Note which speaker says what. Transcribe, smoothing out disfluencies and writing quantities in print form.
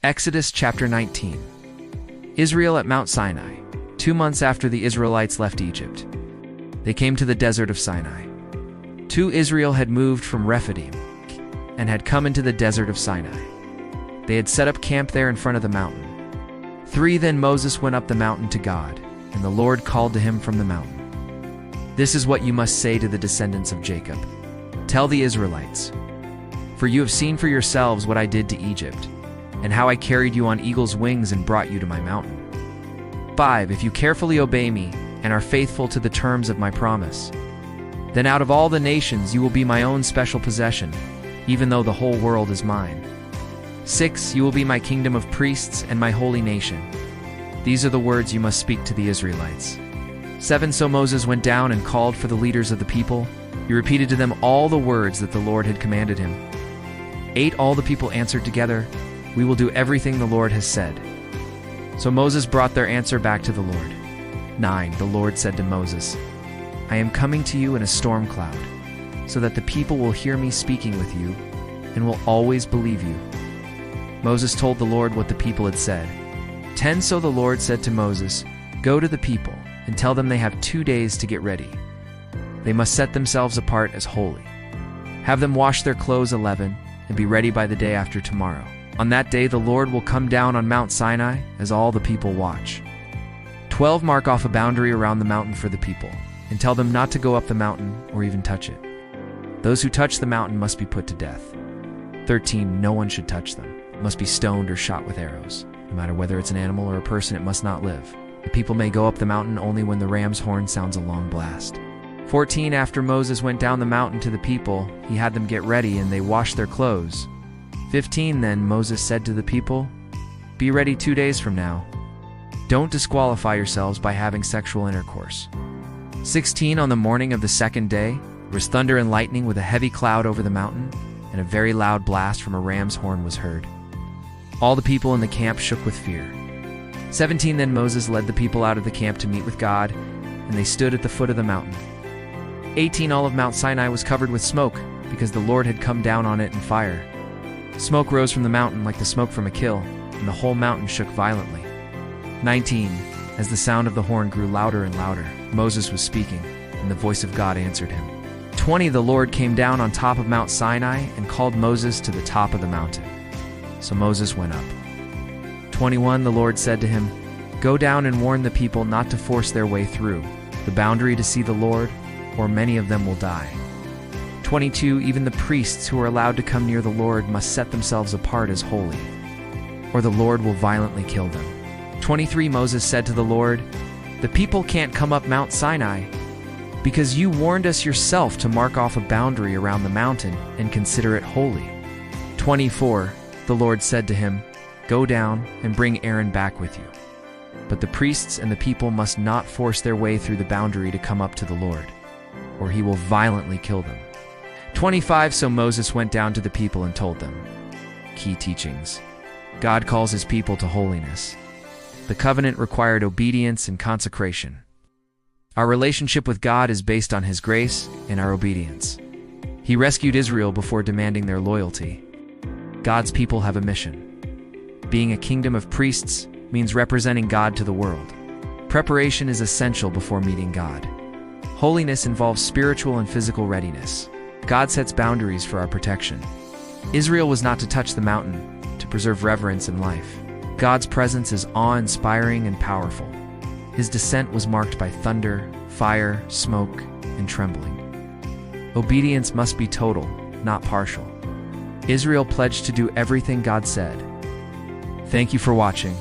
Speaker 1: Exodus chapter 19. Israel at Mount Sinai, 2 months after the Israelites left Egypt. They came to the desert of Sinai. 2 Israel had moved from Rephidim and had come into the desert of Sinai. They had set up camp there in front of the mountain. 3 Then Moses went up the mountain to God, and the Lord called to him from the mountain. This is what you must say to the descendants of Jacob. Tell the Israelites, for you have seen for yourselves what I did to Egypt, and how I carried you on eagle's wings and brought you to my mountain. 5 If you carefully obey me and are faithful to the terms of my promise, then out of all the nations you will be my own special possession, even though the whole world is mine. 6 You will be my kingdom of priests and my holy nation. These are the words you must speak to the Israelites. 7 So Moses went down and called for the leaders of the people. He repeated to them all the words that the Lord had commanded him. 8 All the people answered together, "We will do everything the Lord has said." So Moses brought their answer back to the Lord. 9 The Lord said to Moses, "I am coming to you in a storm cloud, so that the people will hear me speaking with you and will always believe you." Moses told the Lord what the people had said. 10 So the Lord said to Moses, "Go to the people and tell them they have 2 days to get ready. They must set themselves apart as holy. Have them wash their clothes 11 and be ready by the day after tomorrow. On that day the Lord will come down on Mount Sinai as all the people watch. 12 Mark off a boundary around the mountain for the people, and tell them not to go up the mountain or even touch it. Those who touch the mountain must be put to death. 13 No one should touch them. It must be stoned or shot with arrows. No matter whether it's an animal or a person, it must not live. The people may go up the mountain only when the ram's horn sounds a long blast. 14 After Moses went down the mountain to the people, he had them get ready and they washed their clothes. 15 Then Moses said to the people, "Be ready 2 days from now. Don't disqualify yourselves by having sexual intercourse." 16 On the morning of the 2nd day, there was thunder and lightning with a heavy cloud over the mountain, and a very loud blast from a ram's horn was heard. All the people in the camp shook with fear. 17 Then Moses led the people out of the camp to meet with God, and they stood at the foot of the mountain. 18 All of Mount Sinai was covered with smoke, because the Lord had come down on it in fire. Smoke rose from the mountain like the smoke from a kill, and the whole mountain shook violently. 19 As the sound of the horn grew louder and louder, Moses was speaking, and the voice of God answered him. 20 The Lord came down on top of Mount Sinai and called Moses to the top of the mountain. So Moses went up. 21 The Lord said to him, "Go down and warn the people not to force their way through the boundary to see the Lord, or many of them will die." 22 Even the priests who are allowed to come near the Lord must set themselves apart as holy, or the Lord will violently kill them. 23 Moses said to the Lord, "The people can't come up Mount Sinai, because you warned us yourself to mark off a boundary around the mountain and consider it holy." 24 The Lord said to him, "Go down and bring Aaron back with you. But the priests and the people must not force their way through the boundary to come up to the Lord, or he will violently kill them." 25 So Moses went down to the people and told them. Key teachings. God calls his people to holiness. The covenant required obedience and consecration. Our relationship with God is based on his grace and our obedience. He rescued Israel before demanding their loyalty. God's people have a mission. Being a kingdom of priests means representing God to the world. Preparation is essential before meeting God. Holiness involves spiritual and physical readiness. God sets boundaries for our protection. Israel was not to touch the mountain, to preserve reverence and life. God's presence is awe-inspiring and powerful. His descent was marked by thunder, fire, smoke, and trembling. Obedience must be total, not partial. Israel pledged to do everything God said. Thank you for watching.